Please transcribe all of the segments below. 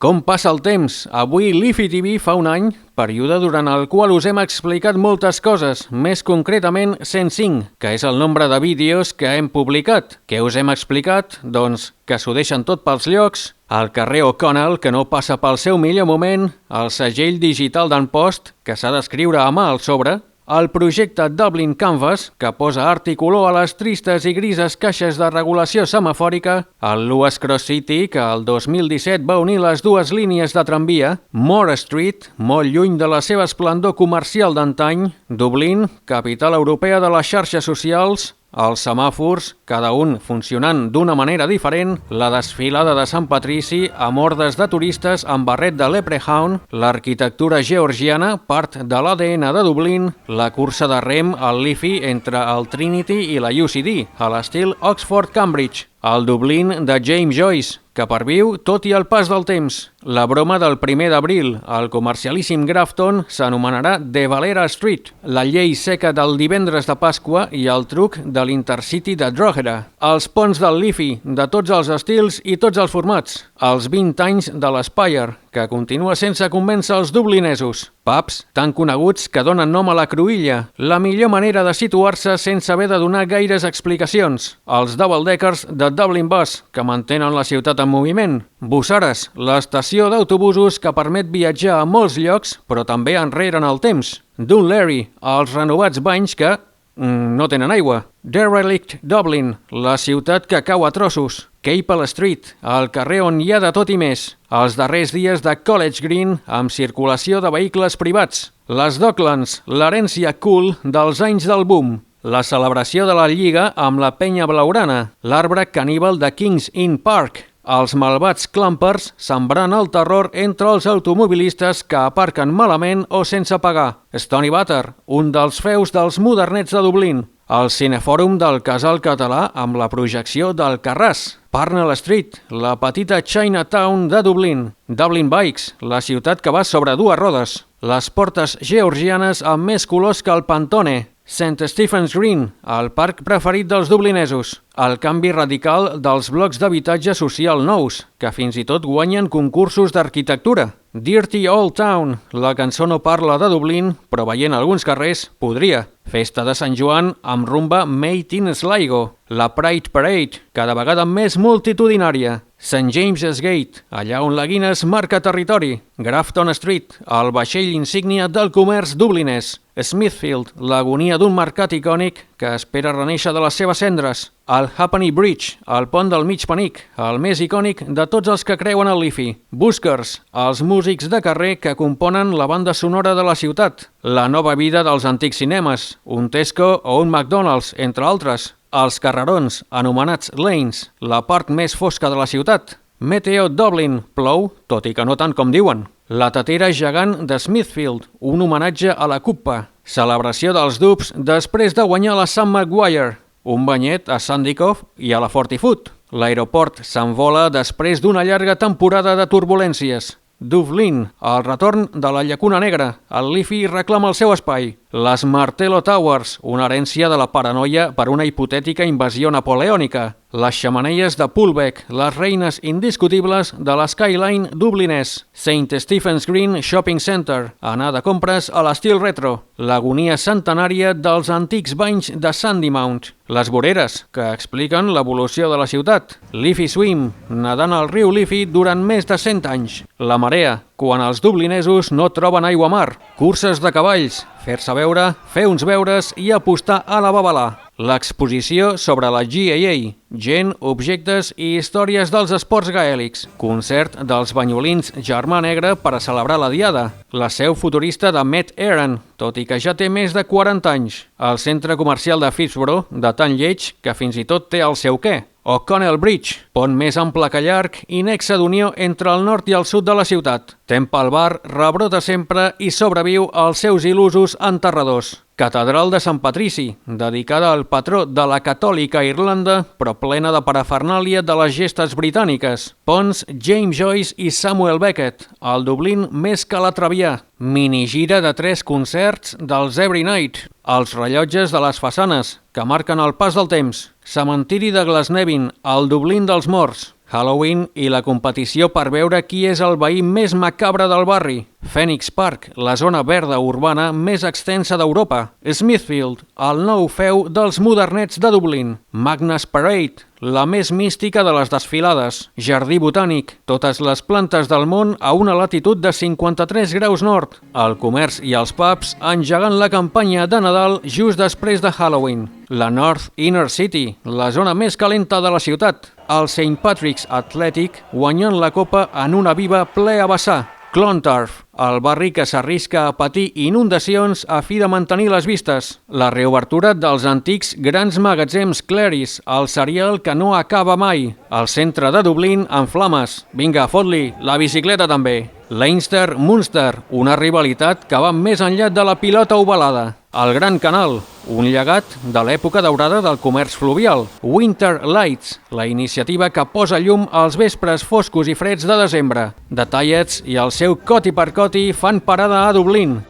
Com passa el temps? Avui l'IFI TV fa un any, període durant el qual us hem explicat moltes coses, més concretament 105, que és el nombre de vídeos que hem publicat. Què us hem explicat? Doncs que s'ho deixen tot pels llocs, el carrer O'Connell, que no passa pel seu millor moment, el segell digital d'en Post, que s'ha d'escriure a mà al sobre, el projecte Dublin Canvas, que posa art i color a les tristes i grises caixes de regulació semafòrica, el Lewis Cross City, que el 2017 va unir les dues línies de tramvia, Moore Street, molt lluny de la seva esplendor comercial d'antany, Dublín, capital europea de les xarxes socials, els semàfors, cada un funcionant d'una manera diferent, la desfilada de Sant Patrici amb hordes de turistes amb barret de leprechaun, l'arquitectura georgiana, part de l'ADN de Dublín, la cursa de rem al l'IFI entre el Trinity i la UCD, a l'estil Oxford-Cambridge, el Dublín de James Joyce, que perviu tot i el pas del temps. La broma del 1 d'abril, el comercialíssim Grafton, s'anomenarà The Valera Street, la llei seca del divendres de Pasqua i el truc de l'Intercity de Drogheda, els ponts del l'IFI, de tots els estils i tots els formats, els 20 anys de l'Spire, que continua sense convèncer els dublinesos, pubs tan coneguts que donen nom a la cruïlla, la millor manera de situar-se sense haver de donar gaires explicacions, els double-deckers de Dublin Bus, que mantenen la ciutat en moviment, Bussares, l'estació d'autobusos que permet viatjar a molts llocs, però també enrere en el temps, Dún Laoghaire, els renovats banys que no tenen aigua, Derelict Dublin, la ciutat que cau a trossos, Capel Street, el carrer on hi ha de tot i més, els darrers dies de College Green amb circulació de vehicles privats, les Docklands, l'herència cool dels anys del boom, la celebració de la Lliga amb la penya blaurana, l'arbre caníbal de Kings Inn Park, els malvats clampers sembrant el terror entre els automobilistes que aparquen malament o sense pagar, Stoneybatter, un dels feus dels modernets de Dublín, el cinefòrum del Casal Català amb la projecció del Carràs, Parnell Street, la petita Chinatown de Dublín, Dublin Bikes, la ciutat que va sobre dues rodes, les portes georgianes amb més colors que el Pantone, St. Stephen's Green, el parc preferit dels dublinesos, el canvi radical dels blocs d'habitatge social nous, que fins i tot guanyen concursos d'arquitectura, Dirty Old Town, la cançó no parla de Dublín, però veient alguns carrers podria, festa de Sant Joan amb rumba Made in Sligo, la Pride Parade, cada vegada més multitudinària, St. James's Gate, allà on la Guinness marca territori, Grafton Street, el vaixell insígnia del comerç dublinès, Smithfield, l'agonia d'un mercat icònic que espera renéixer de les seves cendres, el Halfpenny Bridge, el pont del mig penic, el més icònic de tots els que creuen en l'IFI, Buskers, els músics de carrer que componen la banda sonora de la ciutat, la nova vida dels antics cinemes, un Tesco o un McDonald's, entre altres, els carrerons, anomenats lanes, la part més fosca de la ciutat, Meteo Dublin, plou, tot i que no tant com diuen, la tetera gegant de Smithfield, un homenatge a la Cuppa, celebració dels dubs després de guanyar la Sam Maguire, un banyet a Sandycove i a la Fortifoot. L'aeroport s'envola després d'una llarga temporada de turbulències. Dublín, el retorn de la Llacuna Negra. El l'IFI reclama el seu espai. Les Martello Towers, una herència de la paranoia per una hipotètica invasió napoleònica. Les xemeneies de Pulbeck, les reines indiscutibles de l'Skyline dublinès. St. Stephen's Green Shopping Center, anar de compres a l'estil retro. L'agonia centenària dels antics banys de Sandymount. Les voreres, que expliquen l'evolució de la ciutat. Liffey Swim, nedant al riu Liffey durant més de 100 anys. La marea, quan els dublinesos no troben aigua a mar. Curses de cavalls, fer-se veure, fer uns beures i apostar a la babalà. L'exposició sobre la GAA, gent, objectes i històries dels esports gaèlics. Concert dels banyolins Germà Negre per a celebrar la Diada. La seu futurista de Met Éireann, tot i que ja té més de 40 anys. El centre comercial de Phibsborough, de tan lleig que fins i tot té el seu què. O'Connell Bridge, pont més ample que llarg i nexe d'unió entre el nord i el sud de la ciutat. Temple Bar rebrota sempre i sobreviu als seus il·lusos enterradors. Catedral de Sant Patrici, dedicada al patró de la catòlica Irlanda, però plena de parafernàlia de les gestes britàniques. Ponts James Joyce i Samuel Beckett, el Dublín més que l'Atravià. Minigira de 3 concerts dels Every Night. Els rellotges de les façanes, que marquen el pas del temps. Cementiri de Glasnevin, el Dublín dels morts. Halloween i la competició per veure qui és el veí més macabre del barri. Phoenix Park, la zona verda urbana més extensa d'Europa. Smithfield, el nou feu dels modernets de Dublín. Magnus Parade, la més mística de les desfilades. Jardí botànic, totes les plantes del món a una latitud de 53 graus nord. El comerç i els pubs engegant la campanya de Nadal just després de Halloween. La North Inner City, la zona més calenta de la ciutat. El St. Patrick's Athletic guanyant la copa en una viva ple a vessar. Clontarf, el barri que s'arrisca a patir inundacions a fi de mantenir les vistes. La reobertura dels antics grans magatzems Clary's, el cereal que no acaba mai. El centre de Dublín en flames. Vinga, fot-li, la bicicleta també. Leinster-Munster, una rivalitat que va més enllà de la pilota ovalada. El Gran Canal, un llegat de l'època daurada del comerç fluvial. Winter Lights, la iniciativa que posa llum als vespres foscos i freds de desembre. The Tallets i el seu coti per coti fan parada a Dublín.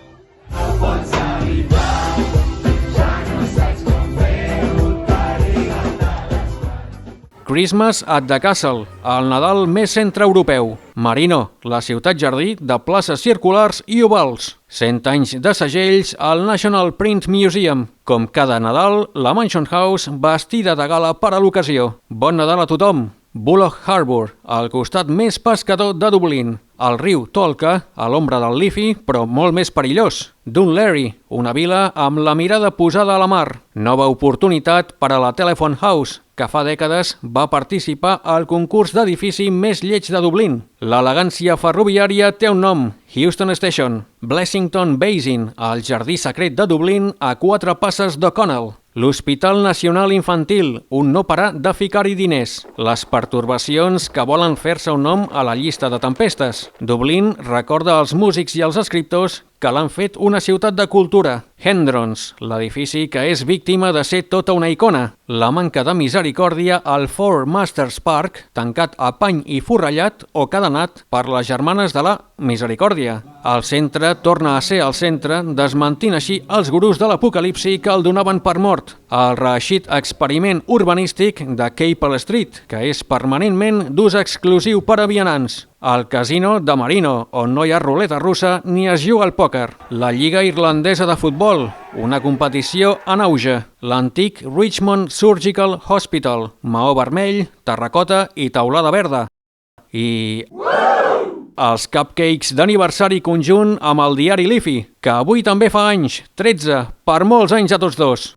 Christmas at the Castle, el Nadal més centreeuropeu. Marino, la ciutat jardí de places circulars i ovals. 100 anys de segells al National Print Museum. Com cada Nadal, la Mansion House vestida de gala per a l'ocasió. Bon Nadal a tothom! Bullock Harbour, al costat més pescador de Dublín. El riu Tolka, a l'ombra del Liffey, però molt més perillós. Dunleary, una vila amb la mirada posada a la mar. Nova oportunitat per a la Telephone House, que fa dècades va participar al concurs d'edifici més lleig de Dublín. L'elegància ferroviària té un nom, Houston Station. Blessington Basin, el jardí secret de Dublín a 4 passes d'O'Connell. L'Hospital Nacional Infantil, un no parar de ficar-hi diners. Les pertorbacions que volen fer-se un nom a la llista de tempestes. Dublín recorda als músics i als escriptors que l'han fet una ciutat de cultura. Hendrons, l'edifici que és víctima de ser tota una icona. La manca de misericòrdia al Four Masters Park, tancat a pany i forrellat o cadenat per les germanes de la misericòrdia. El centre torna a ser el centre, desmentint així els gurús de l'apocalipsi que el donaven per mort. El reeixit experiment urbanístic de Capel Street, que és permanentment d'ús exclusiu per a vianants. El casino de Marino, on no hi ha ruleta russa ni es juga al pòquer. La Lliga Irlandesa de Futbol, una competició en auge. L'antic Richmond Surgical Hospital, maó vermell, terracota i teulada verda. I els cupcakes d'aniversari conjunt amb el diari Liffey, que avui també fa anys, 13, per molts anys a tots dos.